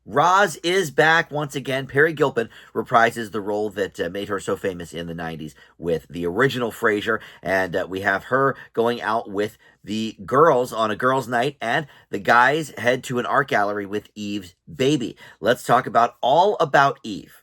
Roz is back once again. Peri Gilpin reprises the role that made her so famous in the 90s with the original Frasier. And we have her going out with the girls on a girls' night, and the guys head to an art gallery with Eve's baby. Let's talk about All About Eve.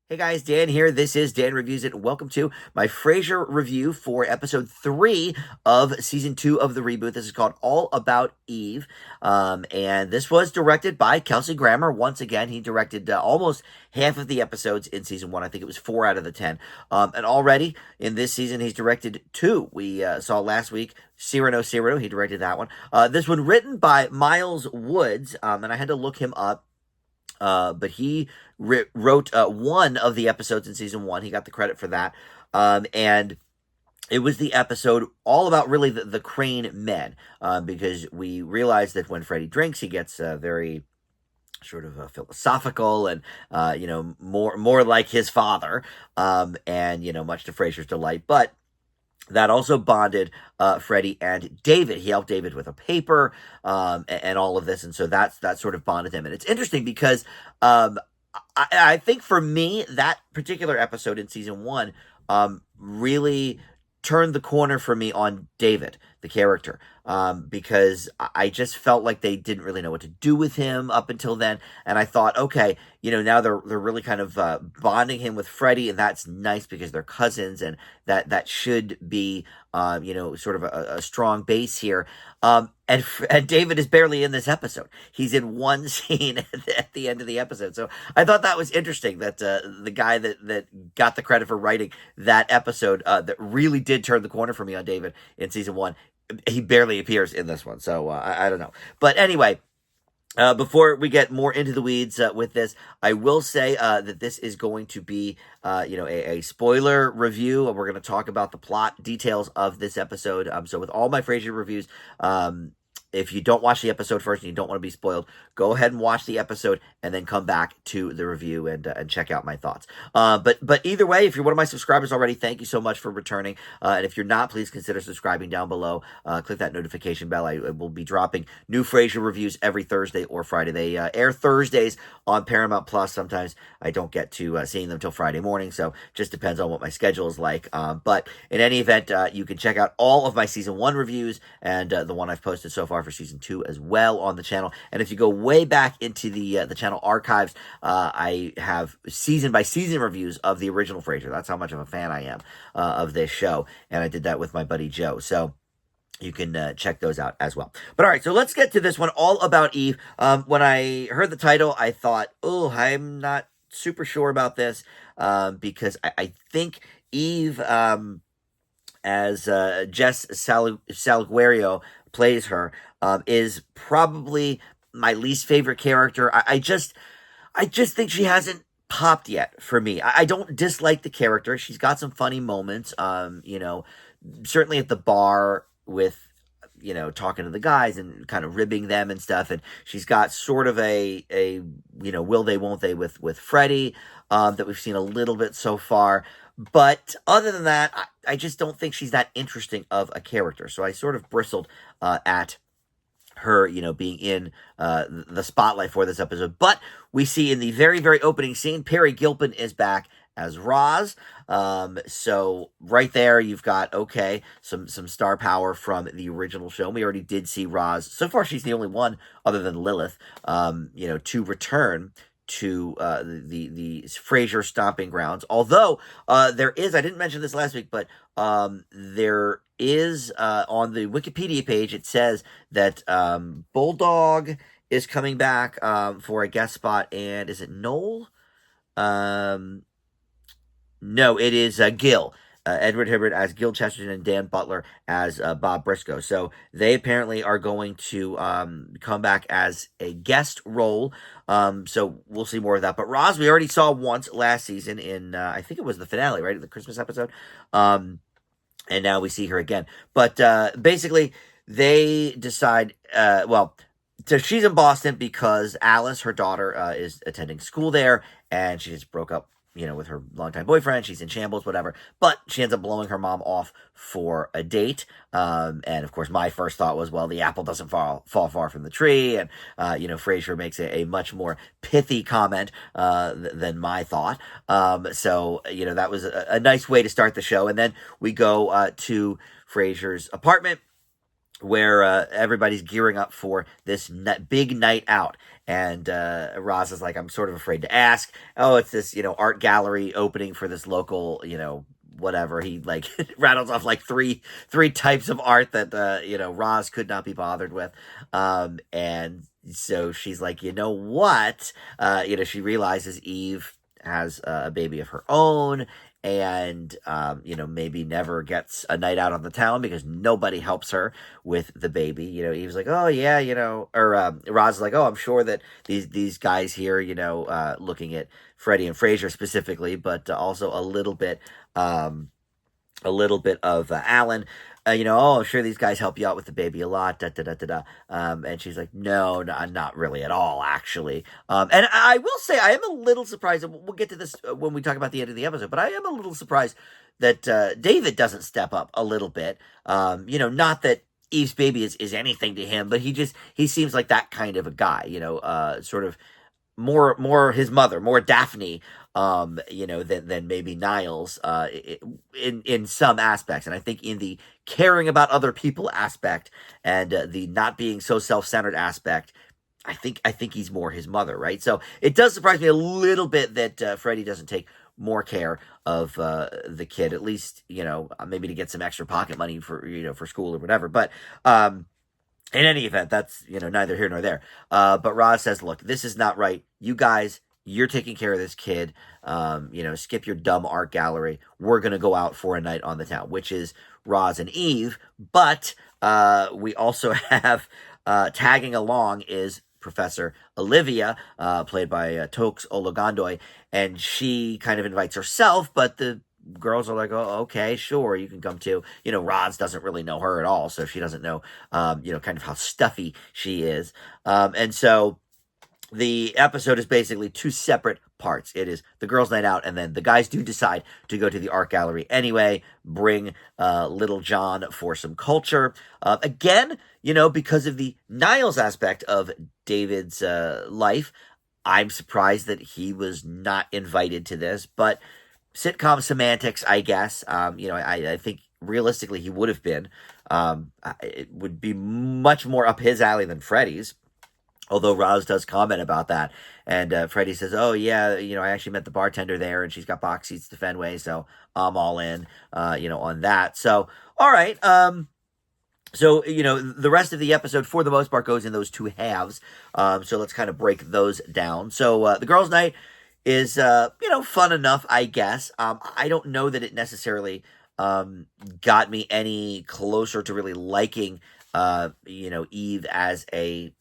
Hey guys, Dan here. This is Dan Reviews It. Welcome to my Frasier review for episode 3 of season 2 of the reboot. This is called All About Eve. And this was directed by Kelsey Grammer. Once again, he directed almost half of the episodes in season 1. I think it was 4 out of the 10. And already in this season, he's directed 2. We saw last week Cyrano. He directed that one. This one written by Miles Woods, and I had to look him up. But he wrote one of the episodes in season 1. He got the credit for that. And it was the episode all about really the Crane men, because we realized that when Freddie drinks, he gets very sort of philosophical and, more like his father, and, much to Frasier's delight. But that also bonded Freddie and David. He helped David with a paper and all of this, and so that sort of bonded him. And it's interesting because I think for me, that particular episode in season 1 really turned the corner for me on David, the character, because I just felt like they didn't really know what to do with him up until then, and I thought, okay, now they're really kind of bonding him with Freddie, and that's nice because they're cousins, and that should be sort of a strong base here. And David is barely in this episode. He's in one scene at the end of the episode. So I thought that was interesting that the guy that got the credit for writing that episode that really did turn the corner for me on David in season 1, he barely appears in this one. So I don't know. But anyway, before we get more into the weeds with this, I will say that this is going to be, a spoiler review. We're going to talk about the plot details of this episode. So with all my Frasier reviews, if you don't watch the episode first and you don't want to be spoiled, go ahead and watch the episode and then come back to the review and check out my thoughts. But either way, if you're one of my subscribers already, thank you so much for returning. And if you're not, please consider subscribing down below. Click that notification bell. I will be dropping new Frasier reviews every Thursday or Friday. They air Thursdays on Paramount Plus. Sometimes I don't get to seeing them till Friday morning, so just depends on what my schedule is like. But in any event, you can check out all of my season 1 reviews and the one I've posted so far for season 2 as well on the channel. And if you go way back into the channel archives, I have season by season reviews of the original Frasier. That's how much of a fan I am of this show, and I did that with my buddy Joe. So you can check those out as well. But all right, so let's get to this one, All About Eve. When I heard the title, I thought, oh, I'm not super sure about this, because I think Eve, as Jess Salguero plays her, is probably my least favorite character. I just think she hasn't popped yet for me. I don't dislike the character. She's got some funny moments, certainly at the bar with, talking to the guys and kind of ribbing them and stuff. And she's got sort of a will they, won't they with Freddie, that we've seen a little bit so far. But other than that, I just don't think she's that interesting of a character. So I sort of bristled at her, being in the spotlight for this episode. But we see in the very, very opening scene, Peri Gilpin is back as Roz. So right there, you've got, okay, some star power from the original show. We already did see Roz. So far, she's the only one, other than Lilith, to return to the Frasier stomping grounds. Although there is, I didn't mention this last week, but there is on the Wikipedia page, it says that Bulldog is coming back for a guest spot, and is it Noel? No, it is Gil. Edward Hibbert as Gil Chesterton and Dan Butler as Bob Briscoe. So they apparently are going to come back as a guest role. So we'll see more of that. But Roz, we already saw once last season in, I think it was the finale, right? The Christmas episode. And now we see her again. But basically, they decide, so she's in Boston because Alice, her daughter, is attending school there, and she just broke up with her longtime boyfriend. She's in shambles, whatever. But she ends up blowing her mom off for a date. And of course, my first thought was, well, the apple doesn't fall far from the tree. And, Frasier makes a much more pithy comment than my thought. So, that was a nice way to start the show. And then we go to Frasier's apartment, where everybody's gearing up for this big night out. And Roz is like, I'm sort of afraid to ask. Oh, it's this, art gallery opening for this local, whatever. He like rattles off like three types of art that, Roz could not be bothered with. And so she's like, you know what? She realizes Eve has a baby of her own, and maybe never gets a night out on the town because nobody helps her with the baby. Eve's like, oh yeah, or Roz is like, oh, I'm sure that these guys here, looking at Freddie and Frasier specifically, but also a little bit of Alan. Oh, I'm sure these guys help you out with the baby a lot, da da da da da. And she's like, no, not really at all, actually. And I will say, I am a little surprised. We'll get to this when we talk about the end of the episode, but I am a little surprised that David doesn't step up a little bit. Not that Eve's baby is anything to him, but he seems like that kind of a guy. Sort of more his mother, more Daphne, than maybe Niles, in some aspects. And I think in the caring about other people aspect and the not being so self-centered aspect, I think he's more his mother, right? So it does surprise me a little bit that Freddie doesn't take more care of the kid, at least, maybe to get some extra pocket money for school or whatever. But in any event, that's, neither here nor there. But Roz says, look, this is not right. You guys, you're taking care of this kid. Skip your dumb art gallery. We're going to go out for a night on the town, which is Roz and Eve. But we also have tagging along is Professor Olivia, played by Tokes Ologondoy. And she kind of invites herself, but the girls are like, oh, okay, sure, you can come too. Roz doesn't really know her at all, so she doesn't know, kind of how stuffy she is. And so the episode is basically two separate parts. It is the girls' night out, and then the guys do decide to go to the art gallery anyway, bring little John for some culture. Again, because of the Niles aspect of David's life, I'm surprised that he was not invited to this, but sitcom semantics, I guess. I think realistically he would have been. It would be much more up his alley than Freddie's. Although Roz does comment about that. And Freddie says, oh, yeah, I actually met the bartender there, and she's got box seats to Fenway, so I'm all in, on that. So, all right. So, the rest of the episode, for the most part, goes in those two halves. So let's kind of break those down. So the girls' night is, fun enough, I guess. I don't know that it necessarily got me any closer to really liking, Eve as a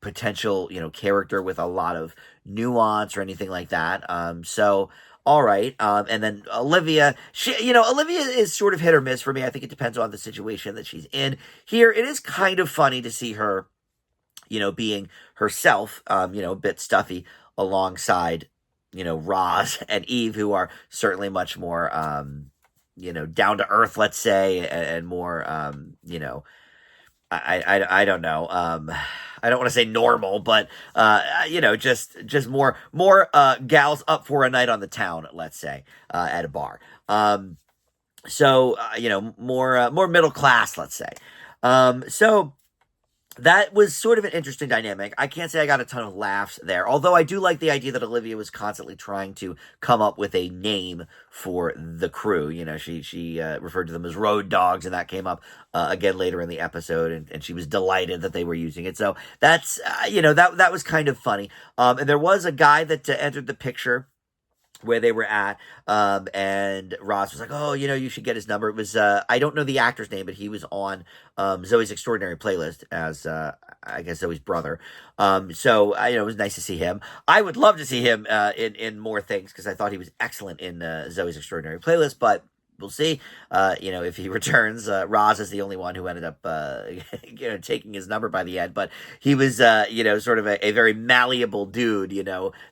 potential, character with a lot of nuance or anything like that. So, all right. And then Olivia, Olivia is sort of hit or miss for me. I think it depends on the situation that she's in. Here, it is kind of funny to see her, being herself, a bit stuffy alongside, Roz and Eve, who are certainly much more, down to earth, let's say, and more, I don't know. I don't want to say normal, but just more gals up for a night on the town, let's say, at a bar. So more middle class, let's say. So that was sort of an interesting dynamic. I can't say I got a ton of laughs there, although I do like the idea that Olivia was constantly trying to come up with a name for the crew. She referred to them as road dogs, and that came up again later in the episode, and she was delighted that they were using it. So that's, that was kind of funny. And there was a guy that entered the picture where they were at, and Roz was like, oh, you should get his number. It was, I don't know the actor's name, but he was on Zoe's Extraordinary Playlist as, I guess, Zoe's brother. So, it was nice to see him. I would love to see him in more things, because I thought he was excellent in Zoe's Extraordinary Playlist, but we'll see. If he returns. Roz is the only one who ended up, taking his number by the end. But he was, sort of a very malleable dude.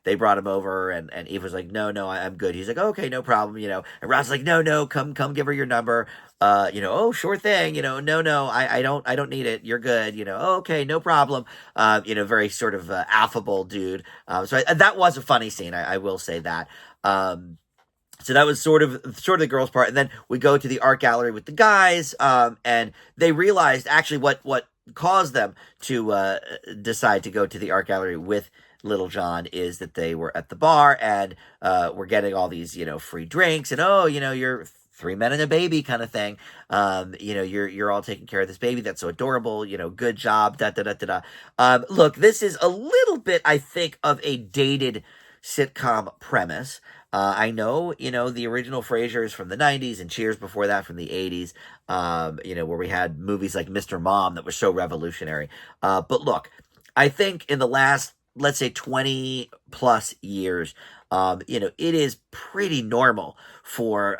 They brought him over, and Eve was like, "No, no, I'm good." He's like, "Okay, no problem." And Roz is like, "No, no, come, give her your number." Oh, sure thing. No, no, I don't need it. You're good. Oh, okay, no problem. Very sort of affable dude. That was a funny scene. I will say that. So that was sort of the girls' part, and then we go to the art gallery with the guys, and they realized actually what caused them to decide to go to the art gallery with Little John is that they were at the bar and were getting all these free drinks, and you're three men and a baby kind of thing. You're all taking care of this baby that's so adorable. Good job. Da da da da da. Look, this is a little bit, I think, of a dated sitcom premise. I know, the original Frasier is from the 90s and Cheers before that from the 80s, where we had movies like Mr. Mom that were so revolutionary. But look, I think in the last, let's say 20 plus years, it is pretty normal for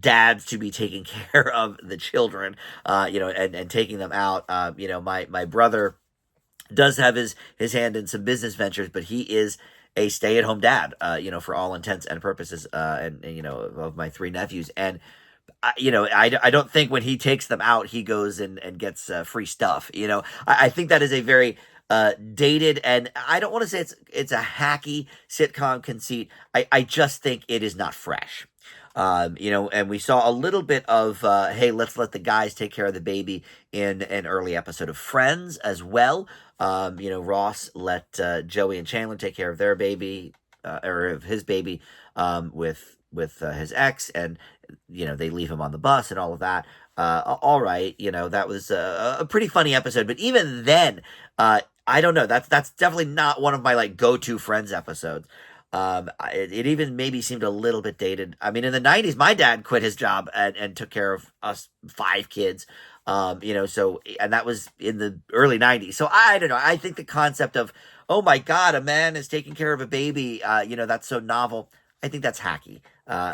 dads to be taking care of the children, and taking them out. My brother does have his hand in some business ventures, but he is a stay-at-home dad, for all intents and purposes, of my three nephews. And, I don't think when he takes them out, he goes and gets free stuff. I think that is a very dated, and I don't want to say it's a hacky sitcom conceit. I just think it is not fresh. And we saw a little bit of, hey, let's let the guys take care of the baby in an early episode of Friends as well. Ross let Joey and Chandler take care of their baby, or of his baby, with his ex, and they leave him on the bus and all of that. All right, that was a pretty funny episode, but even then, I don't know. That's definitely not one of my go-to Friends episodes. It even maybe seemed a little bit dated. I mean, in the 90s, my dad quit his job and took care of us five kids. And that was in the early 90s. So I don't know. I think the concept of, oh my God, a man is taking care of a baby, that's so novel. I think that's hacky.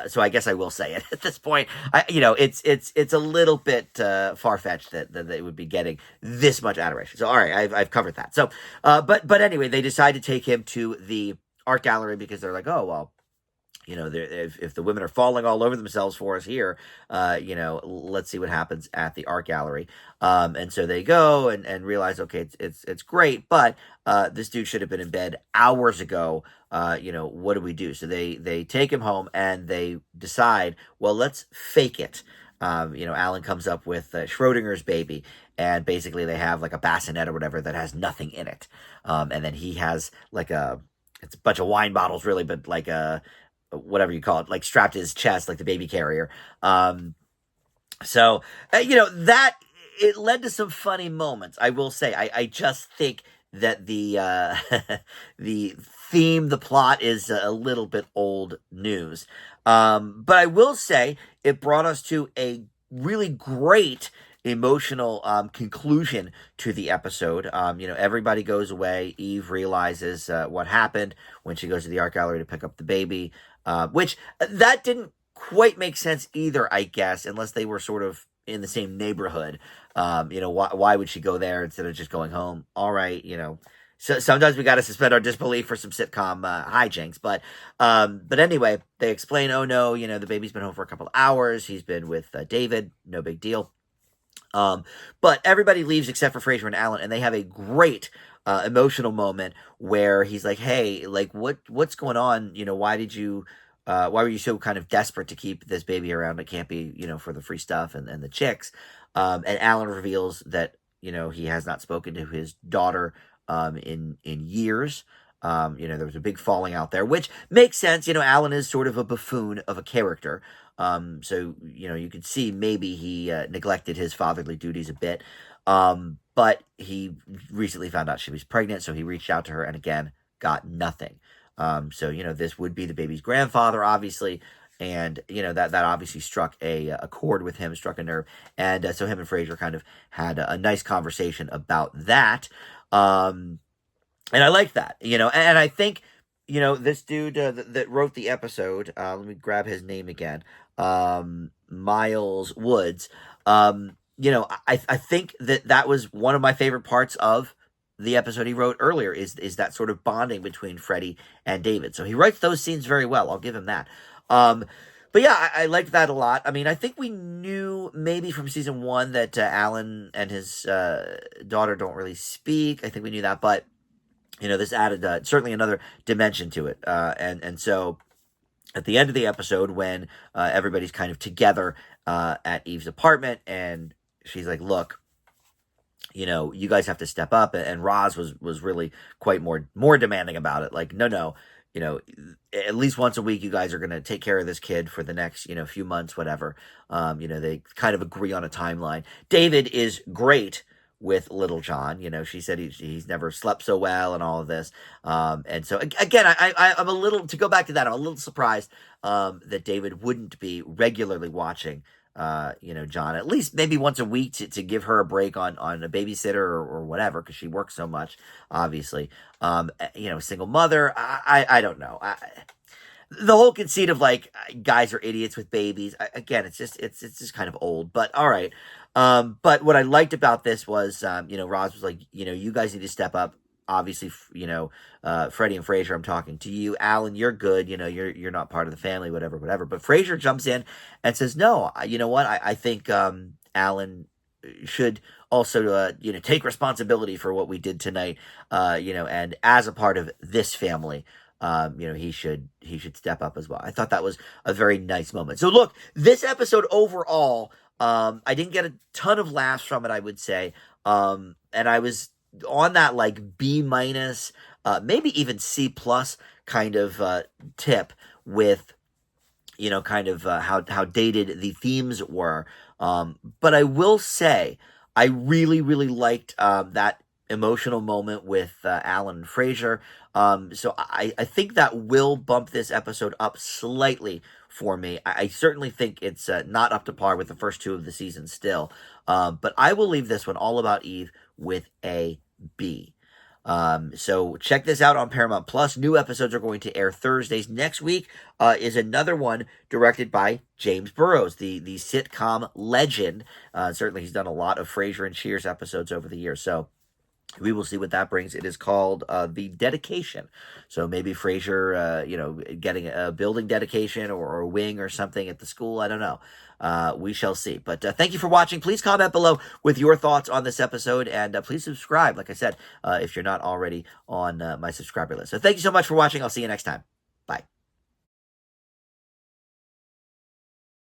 So I guess I will say it at this point. It's a little bit far-fetched that they would be getting this much adoration. So all right, I've covered that. So, but anyway, they decide to take him to the art gallery because they're like, oh well, if the women are falling all over themselves for us here, let's see what happens at the art gallery. And so they go and realize, okay, it's great, but this dude should have been in bed hours ago. What do we do? So they take him home and they decide, well, let's fake it. Alan comes up with Schrodinger's baby, and basically they have a bassinet or whatever that has nothing in it. And then he has it's a bunch of wine bottles really, but whatever you call it, strapped to his chest, like the baby carrier. That it led to some funny moments. I will say, I just think that the the theme, the plot is a little bit old news. But I will say it brought us to a really great emotional conclusion to the episode. Everybody goes away. Eve realizes what happened when she goes to the art gallery to pick up the baby, which that didn't quite make sense either, I guess, unless they were sort of in the same neighborhood. Why would she go there instead of just going home? All right, So sometimes we got to suspend our disbelief for some sitcom hijinks, but anyway, they explain, oh no, the baby's been home for a couple of hours. He's been with David, no big deal. But everybody leaves except for Frasier and Alan, and they have a great emotional moment where he's like, hey, what's going on? Why were you so kind of desperate to keep this baby around? It can't be, for the free stuff and the chicks. And Alan reveals that, he has not spoken to his daughter in years. There was a big falling out there, which makes sense. Alan is sort of a buffoon of a character. So, you could see maybe he neglected his fatherly duties a bit. But he recently found out she was pregnant, so he reached out to her and again got nothing. So, this would be the baby's grandfather, obviously. And, that obviously struck a chord with him, struck a nerve. And so him and Frasier kind of had a nice conversation about that. And I like that, and I think this dude that wrote the episode, let me grab his name again, Miles Woods. I think that was one of my favorite parts of the episode he wrote earlier is that sort of bonding between Freddie and David. So he writes those scenes very well. I'll give him that. Um, but yeah, I liked that a lot. I mean, I think we knew maybe from season one that Alan and his daughter don't really speak. I think we knew that, but this added certainly another dimension to it. And so at the end of the episode, when everybody's kind of together at Eve's apartment, and she's like, "Look, you guys have to step up," and Roz was really quite more demanding about it. Like, no, you know, at least once a week, you guys are going to take care of this kid for the next few months, whatever. They kind of agree on a timeline. David is great with Little John. She said he's never slept so well and all of this. And so again, I'm a little, to go back to that, I'm a little surprised that David wouldn't be regularly watching John, at least maybe once a week to give her a break on a babysitter or whatever, because she works so much, obviously. Single mother, I don't know. The whole conceit of like guys are idiots with babies. Again, it's just kind of old, but all right. But what I liked about this was, Roz was like, you guys need to step up. Obviously, Freddie and Frasier, I'm talking to you. Alan, you're good. You're not part of the family, whatever. But Frasier jumps in and says, no, you know what? I think Alan should also, take responsibility for what we did tonight, and as a part of this family, he should step up as well. I thought that was a very nice moment. So look, this episode overall, I didn't get a ton of laughs from it, I would say. And I was on that like B minus, maybe even C plus kind of tip with kind of how dated the themes were. But I will say I really really liked that emotional moment with Alan and Frasier. So I think that will bump this episode up slightly for me. I certainly think it's not up to par with the first two of the season still. But I will leave this one, All About Eve, with a B. So check this out on Paramount Plus. New episodes are going to air Thursdays. Next week is another one directed by James Burrows, the sitcom legend. Certainly he's done a lot of Frasier and Cheers episodes over the years. So we will see what that brings. It is called The Dedication. So maybe Frasier, getting a building dedication or a wing or something at the school. I don't know. We shall see. But thank you for watching. Please comment below with your thoughts on this episode. And please subscribe, like I said, if you're not already on my subscriber list. So thank you so much for watching. I'll see you next time. Bye.